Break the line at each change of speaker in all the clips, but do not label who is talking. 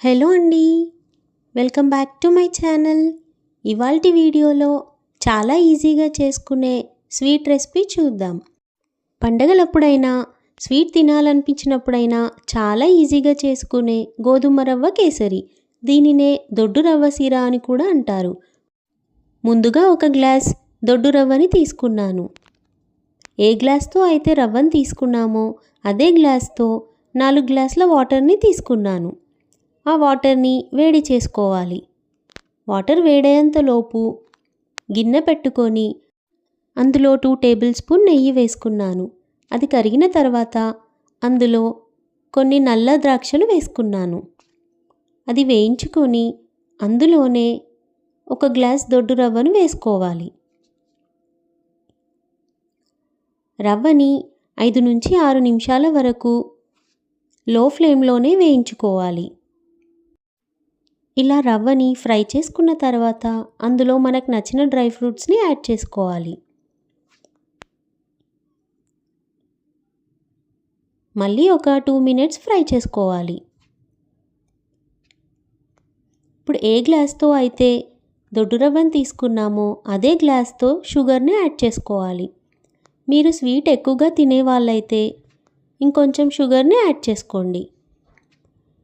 Hello అండి, welcome back to my channel. ఇవాల్టి వీడియోలో చాలా ఈజీగా చేసుకునే స్వీట్ రెసిపీ చూద్దాం. పండగలప్పుడైనా స్వీట్ తినాలనిపించినప్పుడైనా చాలా ఈజీగా చేసుకునే గోధుమ రవ్వ కేసరి, దీనినే దొడ్డు రవ్వ సిరా అని కూడా అంటారు. ముందుగా ఒక గ్లాస్ దొడ్డు రవ్వని తీసుకున్నాను. ఏ గ్లాస్తో అయితే రవ్వని తీసుకున్నామో అదే గ్లాస్తో 4 గ్లాసుల వాటర్ని తీసుకున్నాను. ఆ వాటర్ని వేడి చేసుకోవాలి. వాటర్ వేడేంతలోపు గిన్నె పెట్టుకొని అందులో 2 టేబుల్ స్పూన్ నెయ్యి వేసుకున్నాను. అది కరిగిన తర్వాత అందులో కొన్ని నల్ల ద్రాక్షలు వేసుకున్నాను. అది వేయించుకొని అందులోనే ఒక గ్లాస్ దొడ్డు రవ్వను వేసుకోవాలి. రవ్వని 5 నుంచి 6 నిమిషాల వరకు లో ఫ్లేమ్లోనే వేయించుకోవాలి. ఇలా రవ్వని ఫ్రై చేసుకున్న తర్వాత అందులో మనకు నచ్చిన డ్రై ఫ్రూట్స్ని యాడ్ చేసుకోవాలి. మళ్ళీ ఒక 2 మినిట్స్ ఫ్రై చేసుకోవాలి. ఇప్పుడు ఏ గ్లాస్తో అయితే దొడ్డు రవ్వని తీసుకున్నామో అదే గ్లాస్తో షుగర్ని యాడ్ చేసుకోవాలి. మీరు స్వీట్ ఎక్కువగా తినే వాళ్ళైతే ఇంకొంచెం షుగర్ని యాడ్ చేసుకోండి.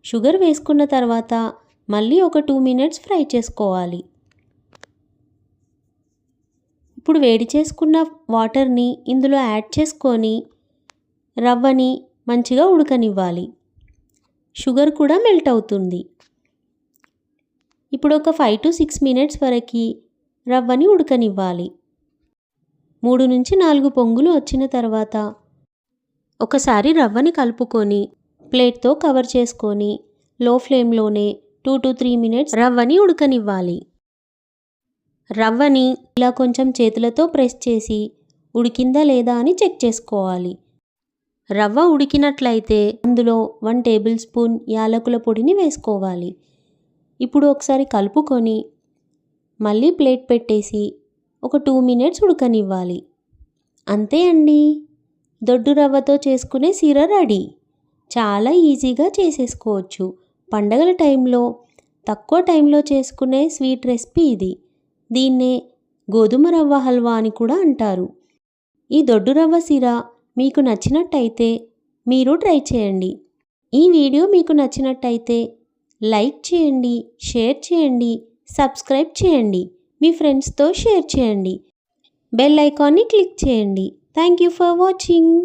షుగర్ వేసుకున్న తర్వాత మళ్ళీ ఒక 2 మినిట్స్ ఫ్రై చేసుకోవాలి. ఇప్పుడు వేడి చేసుకున్న వాటర్ని ఇందులో యాడ్ చేసుకొని రవ్వని మంచిగా ఉడకనివ్వాలి. షుగర్ కూడా మెల్ట్ అవుతుంది. ఇప్పుడు ఒక 5 to 6 మినిట్స్ వరకు రవ్వని ఉడకనివ్వాలి. 3 నుంచి 4 పొంగులు వచ్చిన తర్వాత ఒకసారి రవ్వని కలుపుకొని ప్లేట్తో కవర్ చేసుకొని లో ఫ్లేమ్లోనే 2 to 3 మినిట్స్ రవ్వని ఉడకనివ్వాలి. రవ్వని ఇలా కొంచెం చేతులతో ప్రెస్ చేసి ఉడికిందా లేదా అని చెక్ చేసుకోవాలి. రవ్వ ఉడికినట్లయితే అందులో 1 టేబుల్ స్పూన్ యాలకుల పొడిని వేసుకోవాలి. ఇప్పుడు ఒకసారి కలుపుకొని మళ్ళీ ప్లేట్ పెట్టేసి ఒక 2 మినిట్స్ ఉడకనివ్వాలి. అంతే అండి, దొడ్డు రవ్వతో చేసుకునే సిరా రెడీ. చాలా ఈజీగా చేసేసుకోవచ్చు. పండగల టైంలో తక్కువ టైంలో చేసుకునే స్వీట్ రెసిపీ ఇది. దీన్నే గోధుమ రవ్వ హల్వా అని కూడా అంటారు. ఈ దొడ్డు రవ్వ సిరా మీకు నచ్చినట్టయితే మీరు ట్రై చేయండి. ఈ వీడియో మీకు నచ్చినట్టయితే లైక్ చేయండి, షేర్ చేయండి, సబ్స్క్రైబ్ చేయండి, మీ ఫ్రెండ్స్తో షేర్ చేయండి, బెల్ ఐకాన్ని క్లిక్ చేయండి. Thank you for watching.